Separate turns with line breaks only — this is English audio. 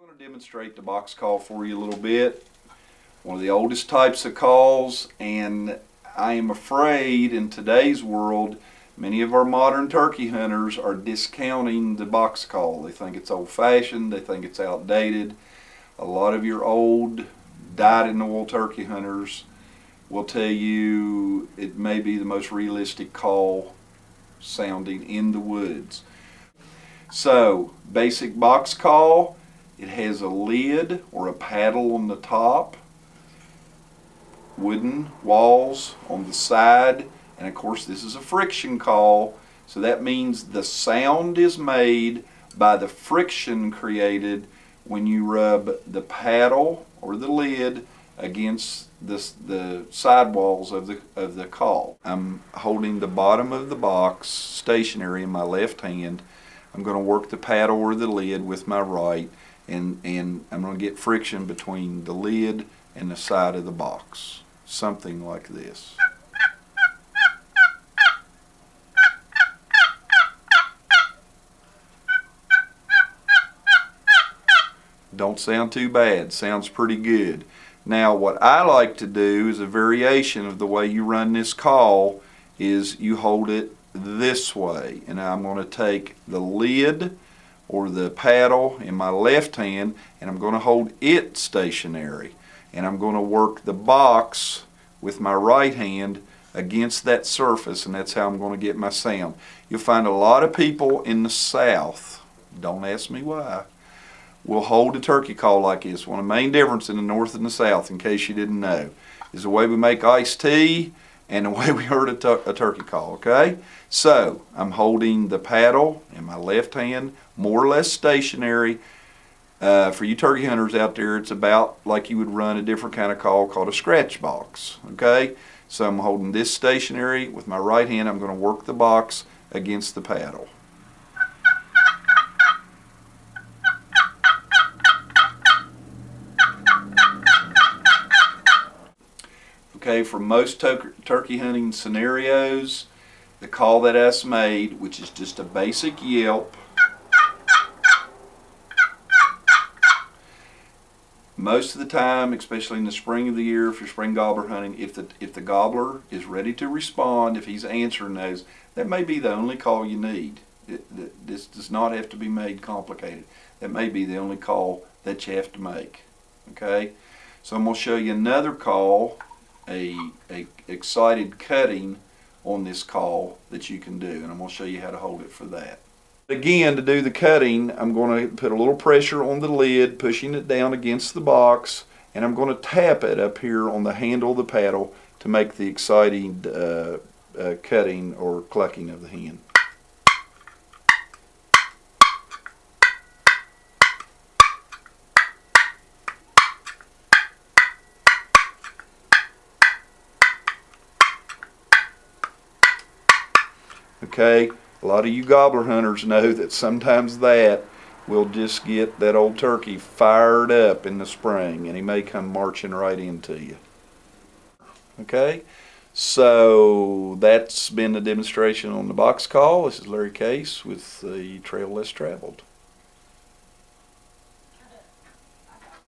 I'm going to demonstrate the box call for you a little bit. One of the oldest types of calls, and I am afraid in today's world many of our modern turkey hunters are discounting the box call. They think it's old-fashioned, they think it's outdated. A lot of your old dyed-in-the-wool turkey hunters will tell you it may be the most realistic call sounding in the woods. So, basic box call, it has a lid or a paddle on the top, wooden walls on the side, and of course this is a friction call, so that means the sound is made by the friction created when you rub the paddle or the lid against the sidewalls of the call. I'm holding the bottom of the box stationary in my left hand. I'm going to work the paddle or the lid with my right, and I'm going to get friction between the lid and the side of the box. Something like this. Don't sound too bad, sounds pretty good. Now what I like to do is a variation of the way you run this call is you hold it this way, and I'm going to take the lid or the paddle in my left hand and I'm going to hold it stationary, and I'm going to work the box with my right hand against that surface, and that's how I'm going to get my sound. You'll find a lot of people in the South, don't ask me why, will hold a turkey call like this. One of the main differences in the North and the South, in case you didn't know, is the way we make iced tea and the way we heard a turkey call, okay? So, I'm holding the paddle in my left hand, more or less stationary. For you turkey hunters out there, it's about like you would run a different kind of call called a scratch box, okay? So I'm holding this stationary with my right hand. I'm going to work the box against the paddle. Okay, for most turkey hunting scenarios, the call that I made, which is just a basic yelp, most of the time, especially in the spring of the year, if you're spring gobbler hunting, if the gobbler is ready to respond, if he's answering those, that may be the only call you need. This does not have to be made complicated. That may be the only call that you have to make. Okay, so I'm going to show you another call, a excited cutting on this call that you can do, and I'm going to show you how to hold it for that. Again, to do the cutting, I'm going to put a little pressure on the lid, pushing it down against the box, and I'm going to tap it up here on the handle of the paddle to make the exciting cutting or clucking of the hen. Okay, a lot of you gobbler hunters know that sometimes that will just get that old turkey fired up in the spring, and he may come marching right into you. Okay, so that's been the demonstration on the box call. This is Larry Case with the Trail Less Traveled.